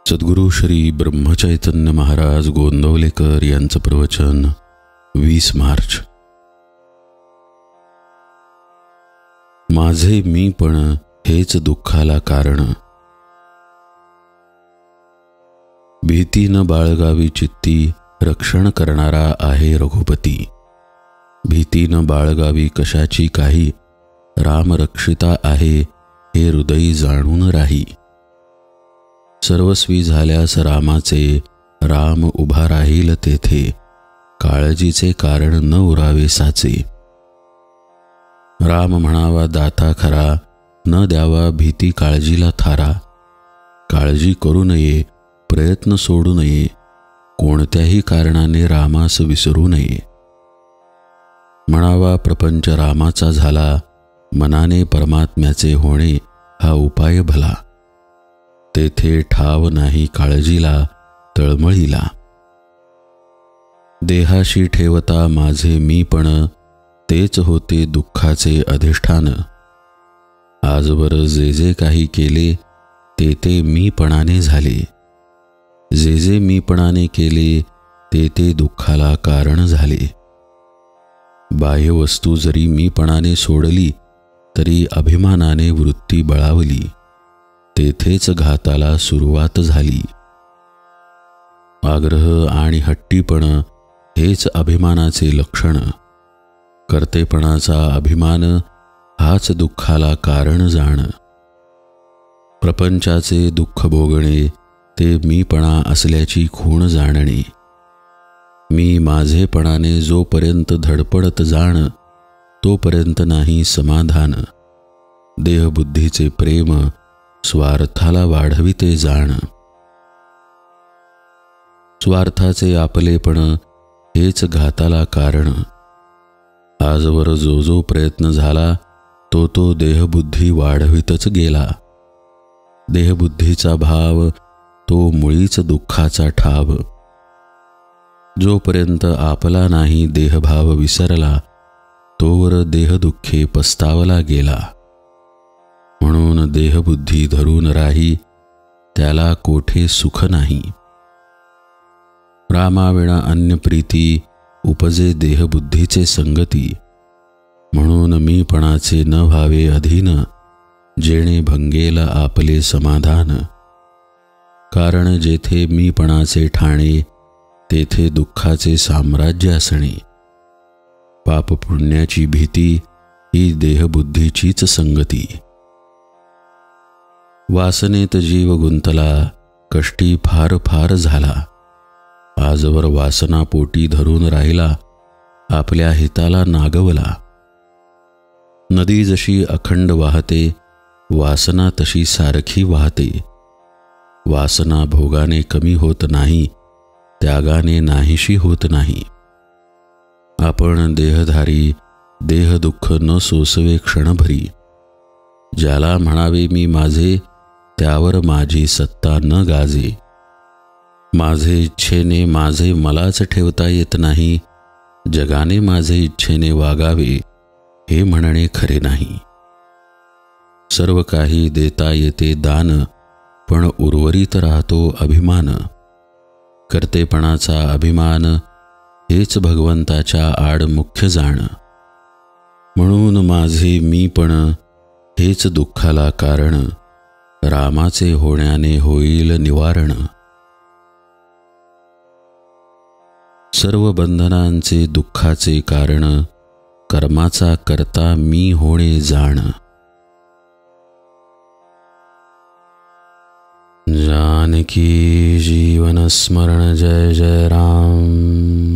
सद्गुरु श्री ब्रह्मचैतन्य महाराज गोंदवलेकर यांचं प्रवचन 20 मार्च। माझे मीपण हेच दुःखाला कारण। भीती न बाळगावी चित्ती रक्षण करणारा आहे रघुपती। भीती न बाळगावी कशाची काही राम रक्षिता आहे हे हृदयी जाणून राही। सर्वस्वी झाल्यास रामाचे राम उभा राहील तेथे, काळजीचे कारण न उरावे साचे। राम म्हणावा दाता खरा, न द्यावा भीती काळजीला थारा। काळजी करू नये, प्रयत्न सोडू नये, कोणत्याही कारणाने रामास विसरू नये। म्हणावा प्रपंच रामाचा झाला, मनाने परमात्म्याचे होणे हा उपाय भला। तेथे ठाव नाही काळजीला तळमळीला। देहाशी ठेवता माझे मीपण, तेच होते दुःखाचे अधिष्ठान। आजवर जे जे काही केले ते ते मीपणाने झाले। जे जे मीपणाने केले ते ते दुःखाला कारण झाले। बाह्य वस्तू जरी मीपणाने सोडली तरी अभिमानाने वृत्ती बळावली, तेथेच घाताला सुरुवात झाली। आग्रह आणि हट्टीपण हेच अभिमानाचे लक्षण। कर्तेपणाचा अभिमान हाच दुःखाला कारण जाण। प्रपंचाचे दुःख भोगणे ते मीपणा असल्याची खूण जाणणे। मी माझेपणाने जोपर्यंत धडपडत जाण, तोपर्यंत नाही समाधान। देहबुद्धीचे प्रेम स्वार्थाला वाढविते जाण। स्वार्थाचे आपलेपण हेच घाताला कारण। आजवर जो जो प्रयत्न झाला तो तो देहबुद्धी वाढवितच गेला। देहबुद्धीचा भाव तो मुळीच दुःखाचा ठाव। जोपर्यंत आपला नाही देहभाव विसरला, तोवर देहदुःखे पस्तावला गेला। म्हणून देहबुद्धी धरून राही, त्याला कोठे सुख नाही। रामाविना अन्य प्रीती उपजे देहबुद्धीचे संगती। म्हणून मीपणाचे न व्हावे अधीन, जेणे भंगेल आपले समाधान। कारण जेथे मीपणाचे ठाणे, तेथे दुःखाचे साम्राज्य असणे। पाप पुण्याची भीती ही देहबुद्धीचीच संगती। वासनेत जीव गुंतला, कष्टी फार फार झाला। आजवर वासना पोटी धरून राहिला, आपल्या हिताला नागवला। नदी जशी अखंड वाहते, वासना तशी सारखी वाहते। वासना भोगाने कमी होत नाही, त्यागाने नाहीशी होत नाही। आपण देहधारी, देहदुःख न सोसवे क्षणभरी। ज्याला म्हणावे मी माझे, त्यावर माझी सत्ता न गाजे। माझे इच्छेने माझे मलाच ठेवता येत नाही, जगाने माझे इच्छेने वागावे हे म्हणणे खरे नाही। सर्व काही देता येते दान, पण उर्वरित राहतो अभिमान। कर्तेपणाचा अभिमान हेच भगवंताच्या आड मुख्य जाण। म्हणून माझे मीपण हेच दुःखाला कारण, रामाचे होण्याने होईल निवारण। सर्व बंधनांचे दुःखाचे कारण, कर्माचा करता मी होणे जाण। जानकी जीवन स्मरण जय जय राम।